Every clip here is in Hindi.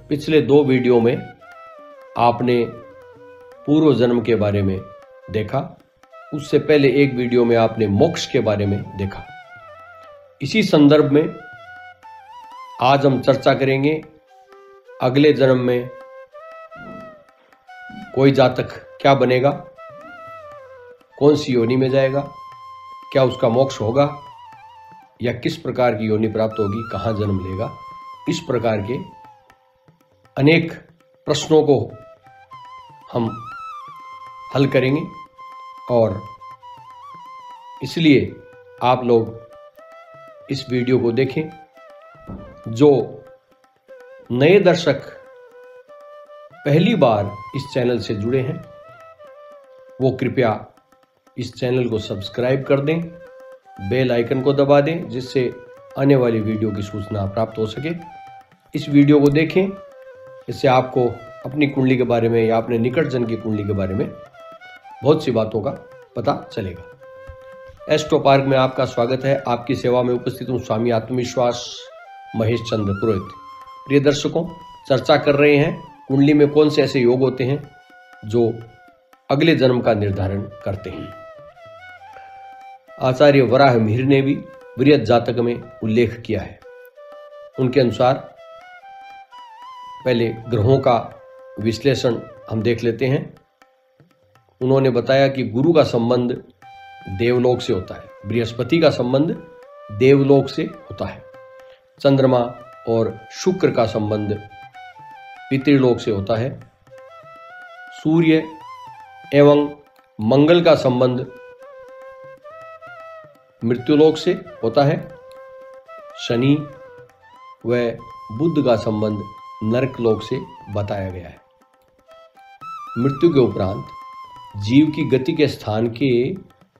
पिछले 2 वीडियो में आपने पूर्व जन्म के बारे में देखा, उससे पहले एक वीडियो में आपने मोक्ष के बारे में देखा। इसी संदर्भ में आज हम चर्चा करेंगे अगले जन्म में कोई जातक क्या बनेगा, कौन सी योनि में जाएगा, क्या उसका मोक्ष होगा या किस प्रकार की योनि प्राप्त होगी, कहाँ जन्म लेगा। इस प्रकार के अनेक प्रश्नों को हम हल करेंगे और इसलिए आप लोग इस वीडियो को देखें। जो नए दर्शक पहली बार इस चैनल से जुड़े हैं वो कृपया इस चैनल को सब्सक्राइब कर दें, बेल आइकन को दबा दें जिससे आने वाली वीडियो की सूचना प्राप्त हो सके। इस वीडियो को देखें, इससे आपको अपनी कुंडली के बारे में या अपने निकट जन की कुंडली के बारे में बहुत सी बातों का पता चलेगा। एस्ट्रो पार्क में आपका स्वागत है। आपकी सेवा में उपस्थित हूँ स्वामी आत्मविश्वास महेश चंद्र पुरोहित। प्रिय दर्शकों, चर्चा कर रहे हैं कुंडली में कौन से ऐसे योग होते हैं जो अगले जन्म का निर्धारण करते हैं। आचार्य वराह मिहिर ने भी वृहत जातक में उल्लेख किया है। उनके अनुसार पहले ग्रहों का विश्लेषण हम देख लेते हैं। उन्होंने बताया कि गुरु का संबंध देवलोक से होता है, बृहस्पति का संबंध देवलोक से होता है, चंद्रमा और शुक्र का संबंध पितृलोक से होता है, सूर्य एवं मंगल का संबंध मृत्युलोक से होता है, शनि व बुध का संबंध नरकलोक से बताया गया है। मृत्यु के उपरांत जीव की गति के स्थान के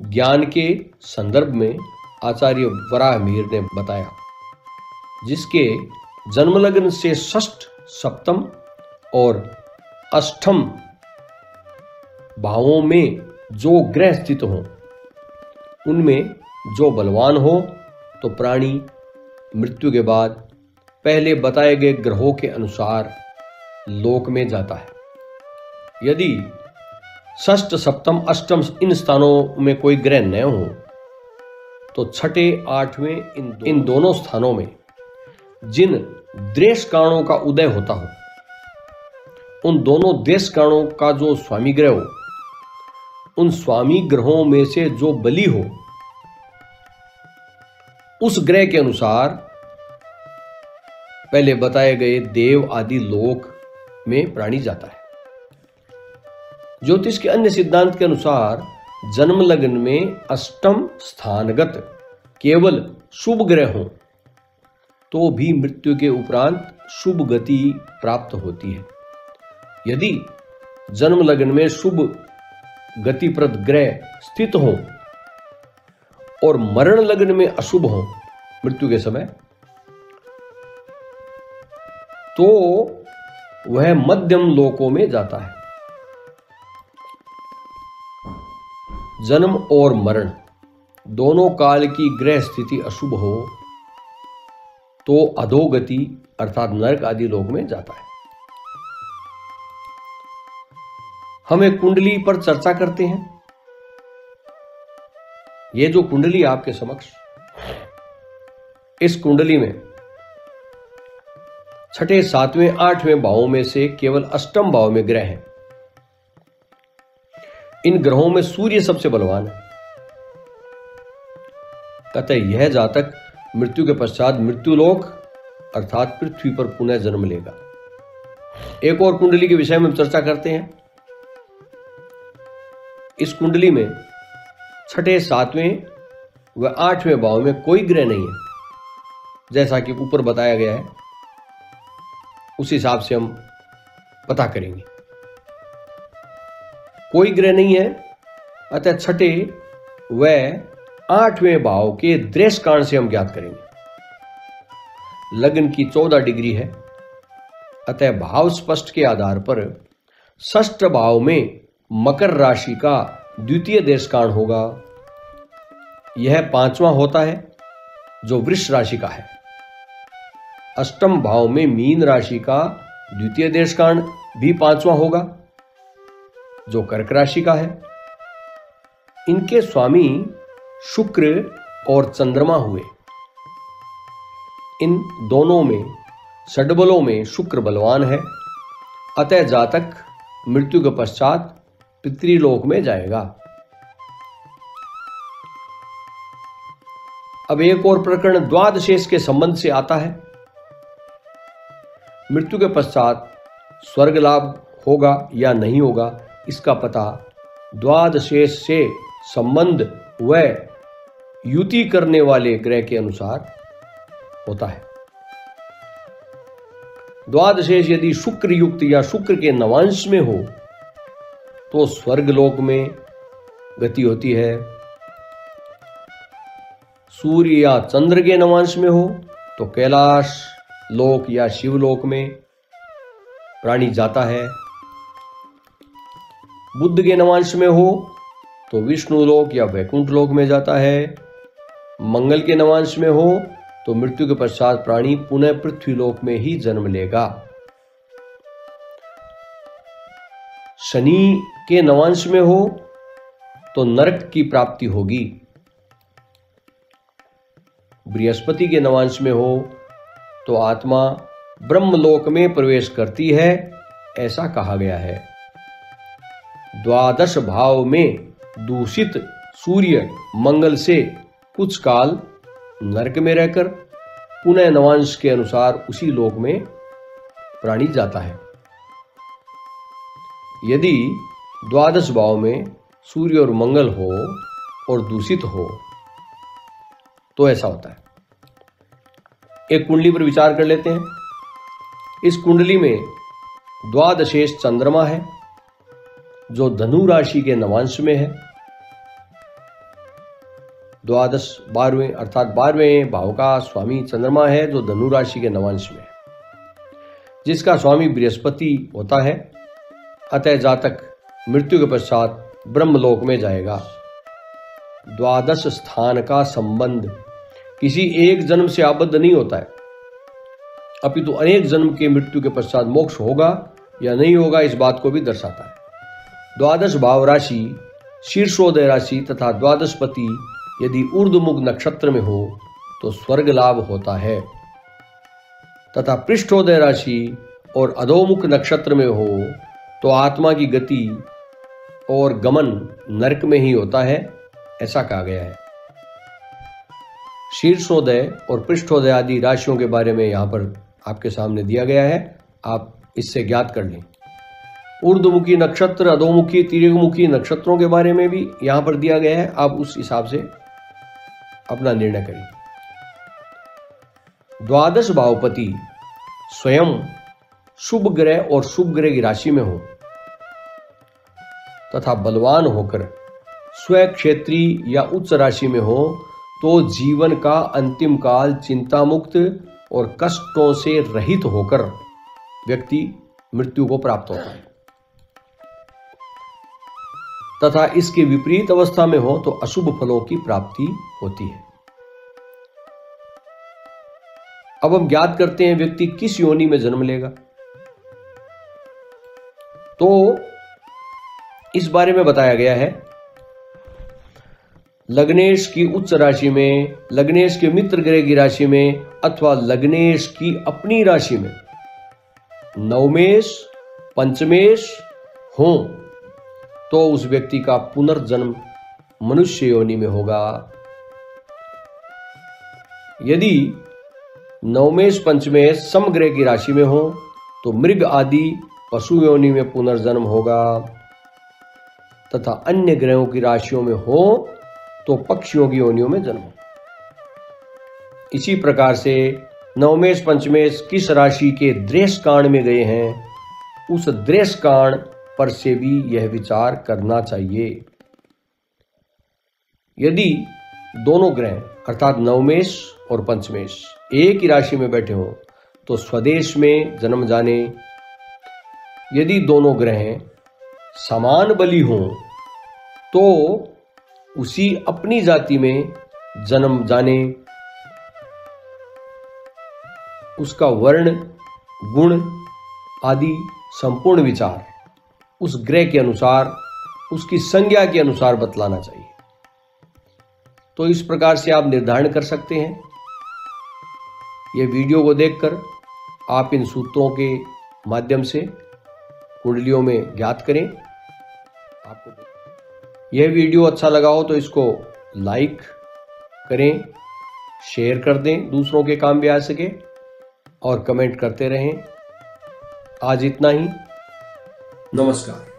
ज्ञान के संदर्भ में आचार्य वराह मिहिर ने बताया, जिसके जन्म लग्न से षष्ठ, सप्तम और अष्टम भावों में जो ग्रह स्थित हों उनमें जो बलवान हो तो प्राणी मृत्यु के बाद पहले बताए गए ग्रहों के अनुसार लोक में जाता है। यदि षष्ठ, सप्तम, अष्टम इन स्थानों में कोई ग्रह न हो तो छठे, आठवें इन दोनों स्थानों में जिन देश कारणों का उदय होता हो, उन दोनों देश कारणों का जो स्वामी ग्रह हो, उन स्वामी ग्रहों में से जो बली हो उस ग्रह के अनुसार पहले बताए गए देव आदि लोक में प्राणी जाता है। ज्योतिष के अन्य सिद्धांत के अनुसार जन्म लग्न में अष्टम स्थानगत केवल शुभ ग्रह हो तो भी मृत्यु के उपरांत शुभ गति प्राप्त होती है। यदि जन्म लग्न में शुभ गतिप्रद ग्रह स्थित हो और मरण लग्न में अशुभ हो मृत्यु के समय, तो वह मध्यम लोकों में जाता है। जन्म और मरण दोनों काल की ग्रह स्थिति अशुभ हो तो अधोगति अर्थात नरक आदि लोक में जाता है। हम एक कुंडली पर चर्चा करते हैं। यह जो कुंडली आपके समक्ष, इस कुंडली में छठे, सातवें, आठवें भावों में से केवल अष्टम भाव में ग्रह हैं। इन ग्रहों में सूर्य सबसे बलवान है। अतः यह जातक मृत्यु के पश्चात मृत्युलोक अर्थात पृथ्वी पर पुनः जन्म लेगा। एक और कुंडली के विषय में चर्चा करते हैं। इस कुंडली में छठे, सातवें व आठवें भाव में कोई ग्रह नहीं है, जैसा कि ऊपर बताया गया है। उस हिसाब से हम पता करेंगे। कोई ग्रह नहीं है, अतः छठे व आठवें भाव के दृश्य कारण से हम ज्ञात करेंगे। लग्न की 14 डिग्री है, अतः भाव स्पष्ट के आधार पर षष्ठ भाव में मकर राशि का द्वितीय देश कारण होगा। यह 5वां होता है जो वृष राशि का है। अष्टम भाव में मीन राशि का द्वितीय देशकांड भी 5वां होगा, जो कर्क राशि का है। इनके स्वामी शुक्र और चंद्रमा हुए। इन दोनों में षड्बलों में शुक्र बलवान है, अतः जातक मृत्यु के पश्चात पितृलोक में जाएगा। अब एक और प्रकरण द्वादशेष के संबंध से आता है। मृत्यु के पश्चात स्वर्ग लाभ होगा या नहीं होगा, इसका पता द्वादशेष से संबंध व युति करने वाले ग्रह के अनुसार होता है। द्वादशेष यदि शुक्र युक्त या शुक्र के नवांश में हो तो स्वर्ग लोक में गति होती है। सूर्य या चंद्र के नवांश में हो तो कैलाश लोक या शिवलोक में प्राणी जाता है। बुध के नवांश में हो तो विष्णु लोक या वैकुंठ लोक में जाता है। मंगल के नवांश में हो तो मृत्यु के पश्चात प्राणी पुनः पृथ्वी लोक में ही जन्म लेगा। शनि के नवांश में हो तो नरक की प्राप्ति होगी। बृहस्पति के नवांश में हो तो आत्मा ब्रह्मलोक में प्रवेश करती है, ऐसा कहा गया है। द्वादश भाव में दूषित सूर्य मंगल से कुछ काल नरक में रहकर पुनः नवांश के अनुसार उसी लोक में प्राणी जाता है। यदि द्वादश भाव में सूर्य और मंगल हो और दूषित हो तो ऐसा होता है। एक कुंडली पर विचार कर लेते हैं। इस कुंडली में द्वादशेष चंद्रमा है, जो धनु राशि के नवांश में है। द्वादश 12वें अर्थात 12वें भाव का स्वामी चंद्रमा है, जो धनु राशि के नवांश में है, जिसका स्वामी बृहस्पति होता है। अतः जातक मृत्यु के पश्चात ब्रह्मलोक में जाएगा। द्वादश स्थान का संबंध किसी एक जन्म से आबद्ध नहीं होता है, अपितु अनेक जन्म के मृत्यु के पश्चात मोक्ष होगा या नहीं होगा, इस बात को भी दर्शाता है। द्वादश भाव राशि शीर्षोदय राशि तथा द्वादशपति यदि ऊर्ध्वमुख नक्षत्र में हो तो स्वर्ग लाभ होता है, तथा पृष्ठोदय राशि और अधोमुख नक्षत्र में हो तो आत्मा की गति और गमन नरक में ही होता है, ऐसा कहा गया है। शीर्षोदय और पृष्ठोदय आदि राशियों के बारे में यहां पर आपके सामने दिया गया है, आप इससे ज्ञात कर लें। ऊर्ध्वमुखी नक्षत्र, अधोमुखी, तिर्यकमुखी नक्षत्रों के बारे में भी यहां पर दिया गया है, आप उस हिसाब से अपना निर्णय करें। द्वादश भावपति स्वयं शुभ ग्रह और शुभ ग्रह की राशि में हो तथा बलवान होकर स्वक्षेत्री या उच्च राशि में हो तो जीवन का अंतिम काल चिंता मुक्त और कष्टों से रहित होकर व्यक्ति मृत्यु को प्राप्त होता है, तथा इसके विपरीत अवस्था में हो तो अशुभ फलों की प्राप्ति होती है। अब हम ज्ञात करते हैं व्यक्ति किस योनि में जन्म लेगा। तो इस बारे में बताया गया है, लग्नेश की उच्च राशि में, लग्नेश के मित्र ग्रह की राशि में अथवा लग्नेश की अपनी राशि में नवमेश पंचमेश हो तो उस व्यक्ति का पुनर्जन्म मनुष्य योनि में होगा। यदि नवमेश पंचमेश समग्रह की राशि में हो तो मृग आदि पशु योनि में पुनर्जन्म होगा, तथा अन्य ग्रहों की राशियों में हो तो पक्षियों की योनियों में जन्म। इसी प्रकार से नवमेश पंचमेश किस राशि के द्रेष कांड में गए हैं, उस द्रेष कांड पर से भी यह विचार करना चाहिए। यदि दोनों ग्रह अर्थात नवमेश और पंचमेश एक ही राशि में बैठे हों तो स्वदेश में जन्म जाने, यदि दोनों ग्रह समान बली हों तो उसी अपनी जाति में जन्म जाने, उसका वर्ण गुण आदि संपूर्ण विचार उस ग्रह के अनुसार, उसकी संज्ञा के अनुसार बतलाना चाहिए। तो इस प्रकार से आप निर्धारण कर सकते हैं। यह वीडियो को देखकर आप इन सूत्रों के माध्यम से कुंडलियों में ज्ञात करें। आपको यह वीडियो अच्छा लगा हो तो इसको लाइक करें, शेयर कर दें, दूसरों के काम भी आ सके, और कमेंट करते रहें। आज इतना ही। नमस्कार।